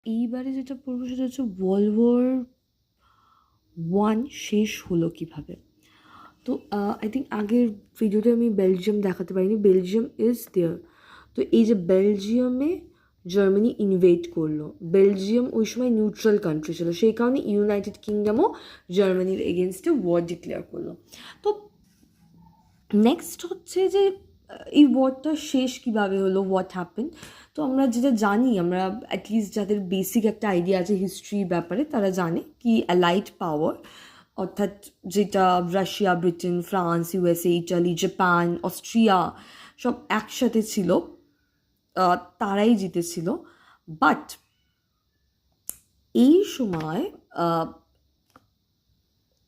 এইবারে যেটা পড়বো সেটা হচ্ছে ওয়ার্ল্ড ওয়ার 1 শেষ হলো কীভাবে। তো আই থিঙ্ক আগের ভিডিওতে আমি বেলজিয়াম দেখাতে পারিনি, বেলজিয়াম ইজ দেয়ার। তো এই যে বেলজিয়ামে জার্মানি ইনভেড করলো, বেলজিয়াম ওই সময় নিউট্রাল কান্ট্রি ছিল, সেই কারণে ইউনাইটেড কিংডমও জার্মানির এগেনস্টে ওয়ার ডিক্লেয়ার করলো। তো নেক্সট হচ্ছে যে এই ওয়ারটা শেষ কীভাবে হলো, হোয়াট হ্যাপেন। তো আমরা যেটা জানি, আমরা অ্যাটলিস্ট যাদের বেসিক একটা আইডিয়া আছে হিস্ট্রির ব্যাপারে, তারা জানে কি অ্যালাইড পাওয়ার, অর্থাৎ যেটা Russia, Britain, France, USA, Italy, Japan, Austria সব একসাথে ছিল, তারাই জিতেছিল। বাট এই সময়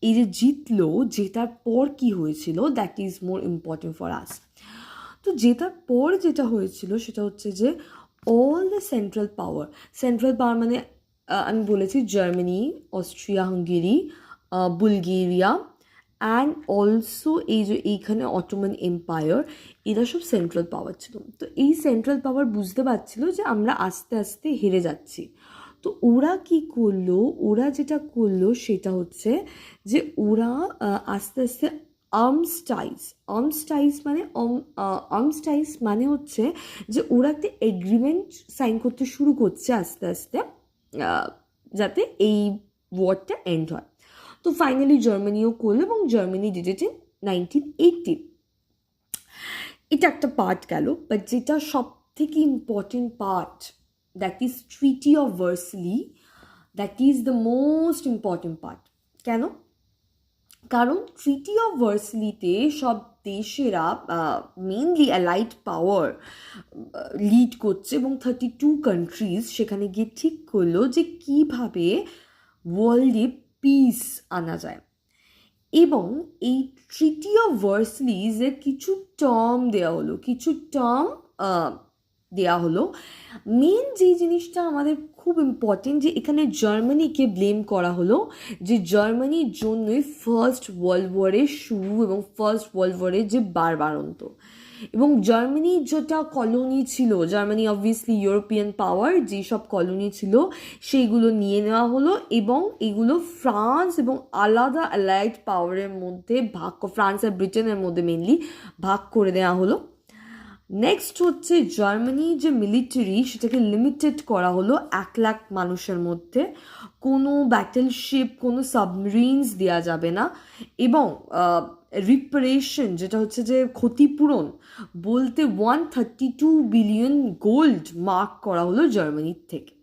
এই যে জিতলো, জেতার পর কি হয়েছিল, that is more important for us. তো জেতার পর যেটা হয়েছিল সেটা হচ্ছে যে অল দ্য সেন্ট্রাল পাওয়ার মানে আমি বলেছি Germany, Austria Hungary, Bulgaria and also এই যে এইখানে অটোমান এম্পায়ার, এরা সব সেন্ট্রাল পাওয়ার ছিল। তো এই সেন্ট্রাল পাওয়ার বুঝতে পারছিল যে আমরা আস্তে আস্তে হেরে যাচ্ছি। তো ওরা কি করলো, ওরা যেটা করলো সেটা হচ্ছে যে ওরা আস্তে আস্তে আর্মস্টাইজ মানে হচ্ছে যে ওরা একটা এগ্রিমেন্ট সাইন করতে শুরু করছে আস্তে আস্তে, যাতে এই ওয়ারটা এন্ড হয়। তো ফাইনালি জার্মানিও করলো এবং জার্মানি ডিড ইট ইন 1980। এটা একটা পার্ট গেল, বাট যেটা সব থেকে important part, that is treaty of Versailles, that is the most important part. কেন? কারণ ট্রিটি অফ ভার্সলিতে সব দেশেরা, মেনলি অ্যালাইড পাওয়ার লিড করছে এবং 32 কান্ট্রিজ সেখানে গিয়ে ঠিক করলো যে কীভাবে ওয়ার্ল্ডে পিস আনা যায়। এবং এই ট্রিটি অফ ভার্সলিজের কিছু টার্ম দেওয়া হলো। মেন যে জিনিসটা আমাদের খুব ইম্পর্টেন্ট, যে এখানে জার্মানিকে ব্লেম করা হলো, যে জার্মানির জন্যই ফার্স্ট ওয়ার্ল্ড ওয়ারের শুরু এবং ফার্স্ট ওয়ার্ল্ড ওয়ারের যে বারবারন্ত। এবং জার্মানির যেটা কলোনি ছিল, জার্মানি অবভিয়াসলি ইউরোপিয়ান পাওয়ার, যেসব কলোনি ছিল সেইগুলো নিয়ে নেওয়া হলো এবং এগুলো ফ্রান্স এবং আলাদা অ্যালাইড পাওয়ারের মধ্যে ফ্রান্স আর ব্রিটেনের মধ্যে মেনলি ভাগ করে দেওয়া হলো। নেক্সট হচ্ছে জার্মানি যে মিলিটারি, সেটাকে লিমিটেড করা হলো 1 লাখ মানুষের মধ্যে, কোনো ব্যাটেলশিপ, কোনো সাবমেরিনস দেওয়া যাবে না, এবং রিপারেশন যেটা হচ্ছে যে ক্ষতিপূরণ বলতে 132 বিলিয়ন গোল্ড মার্ক করা হলো জার্মানির থেকে।